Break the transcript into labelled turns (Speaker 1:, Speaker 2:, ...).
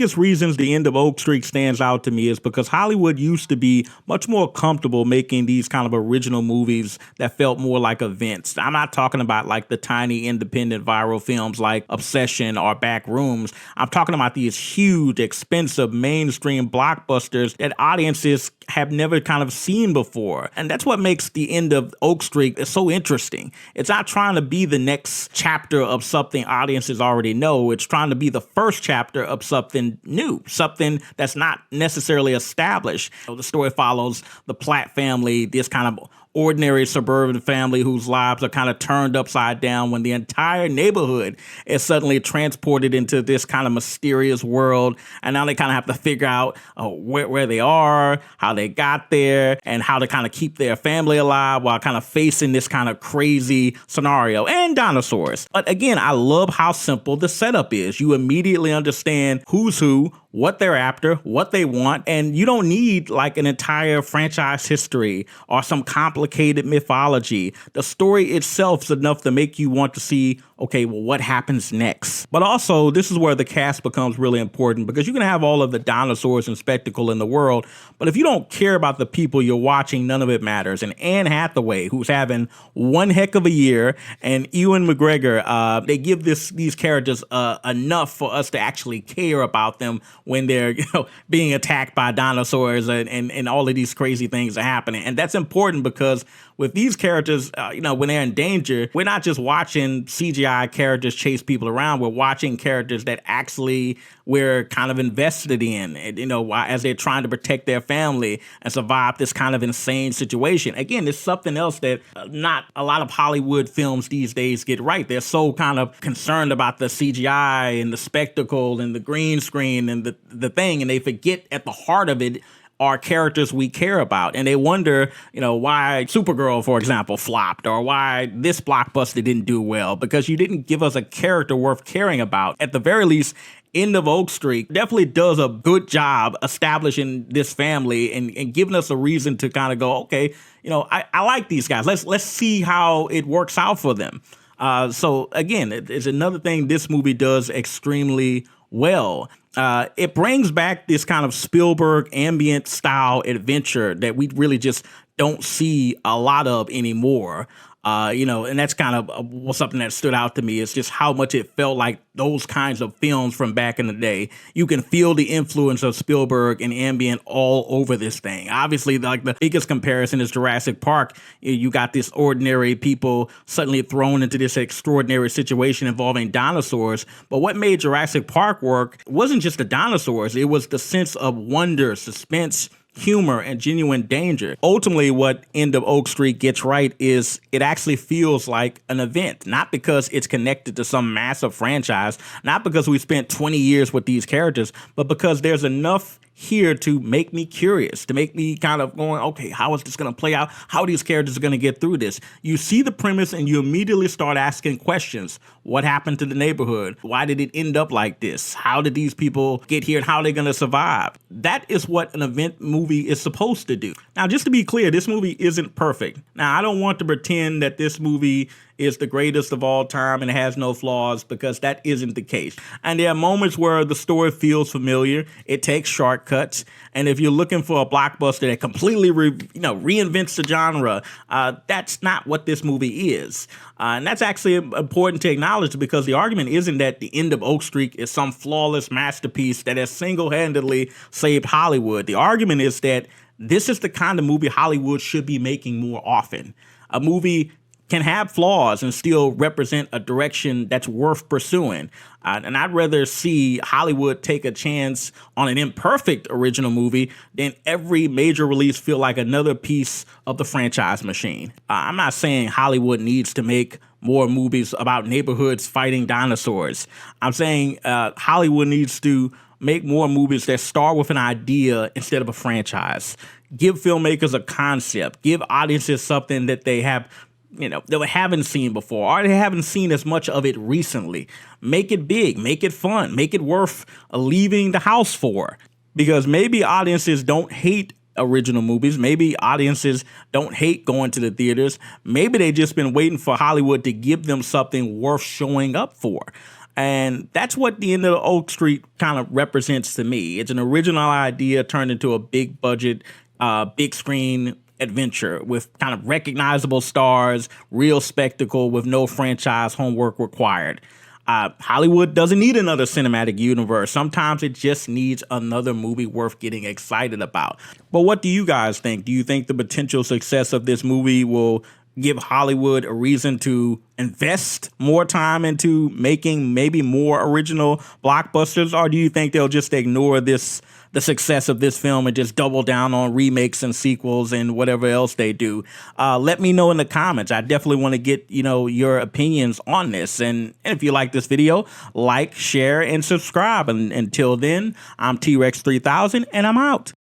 Speaker 1: biggest reasons the end of Oak Street stands out to me is because Hollywood used to be much more comfortable making these kind of original movies that felt more like events. I'm not talking about like the tiny independent viral films like Obsession or Back Rooms. I'm talking about these huge, expensive, mainstream blockbusters that audiences have never kind of seen before. And that's what makes the end of Oak Street so interesting. It's not trying to be the next chapter of something audiences already know. It's trying to be the first chapter of something new, something that's not necessarily established. So the story follows the Platt family, this kind of ordinary suburban family whose lives are kind of turned upside down when the entire neighborhood is suddenly transported into this kind of mysterious world. And now they kind of have to figure out where they are, how they got there, and how to kind of keep their family alive while kind of facing this kind of crazy scenario and dinosaurs. But again, I love how simple the setup is. You immediately understand who's who, what they're after, what they want, and you don't need like an entire franchise history or some complicated mythology. The story itself is enough to make you want to see, okay, well, what happens next? But also, this is where the cast becomes really important because you can have all of the dinosaurs and spectacle in the world, but if you don't care about the people you're watching, none of it matters. And Anne Hathaway, who's having one heck of a year, and Ewan McGregor, they give these characters enough for us to actually care about them when they're being attacked by dinosaurs and all of these crazy things are happening. And that's important because with these characters, when they're in danger, we're not just watching CGI characters chase people around. We're watching characters that actually we're kind of invested in, as they're trying to protect their family and survive this kind of insane situation. Again, it's something else that not a lot of Hollywood films these days get right. They're so kind of concerned about the CGI and the spectacle and the green screen and the thing, and they forget at the heart of it are characters we care about. And they wonder, why Supergirl, for example, flopped, or why this blockbuster didn't do well, because you didn't give us a character worth caring about. At the very least, End of Oak Street definitely does a good job establishing this family and giving us a reason to kind of go, okay, I like these guys. Let's see how it works out for them. So again, it's another thing this movie does extremely well. It brings back this kind of Spielberg ambient style adventure that we really just don't see a lot of anymore. And that's kind of something that stood out to me is just how much it felt like those kinds of films from back in the day. You can feel the influence of Spielberg and ambient all over this thing. Obviously, like the biggest comparison is Jurassic Park. You got this ordinary people suddenly thrown into this extraordinary situation involving dinosaurs. But what made Jurassic Park work wasn't just the dinosaurs. It was the sense of wonder, suspense, humor, and genuine danger. Ultimately, what End of Oak Street gets right is it actually feels like an event, not because it's connected to some massive franchise, not because we spent 20 years with these characters, but because there's enough here to make me curious, to make me kind of going, okay, how is this going to play out? How are these characters going to get through this? You see the premise and you immediately start asking questions. What happened to the neighborhood? Why did it end up like this? How did these people get here and how are they going to survive? That is what an event movie is supposed to do. Now, just to be clear, this movie isn't perfect. Now, I don't want to pretend that this movie is the greatest of all time and has no flaws, because that isn't the case. And there are moments where the story feels familiar. It takes shortcuts. And if you're looking for a blockbuster that completely reinvents the genre, that's not what this movie is. And that's actually important to acknowledge, because the argument isn't that The End of Oak Street is some flawless masterpiece that has single-handedly saved Hollywood. The argument is that this is the kind of movie Hollywood should be making more often. A movie can have flaws and still represent a direction that's worth pursuing. And I'd rather see Hollywood take a chance on an imperfect original movie than every major release feel like another piece of the franchise machine. I'm not saying Hollywood needs to make more movies about neighborhoods fighting dinosaurs. I'm saying Hollywood needs to make more movies that start with an idea instead of a franchise. Give filmmakers a concept. Give audiences something that they have that they haven't seen before, or they haven't seen as much of it recently. Make it big, make it fun, make it worth leaving the house for. Because maybe audiences don't hate original movies. Maybe audiences don't hate going to the theaters. Maybe they just been waiting for Hollywood to give them something worth showing up for. And that's what the end of the Oak Street kind of represents to me. It's an original idea turned into a big budget, big screen adventure with kind of recognizable stars, real spectacle with no franchise homework required. Hollywood doesn't need another cinematic universe. Sometimes it just needs another movie worth getting excited about. But what do you guys think? Do you think the potential success of this movie will give Hollywood a reason to invest more time into making maybe more original blockbusters? Or do you think they'll just ignore the success of this film and just double down on remakes and sequels and whatever else they do? Let me know in the comments. I definitely want to get, your opinions on this. And if you like this video, like, share, and subscribe. And until then, I'm T-Rex 3000 and I'm out.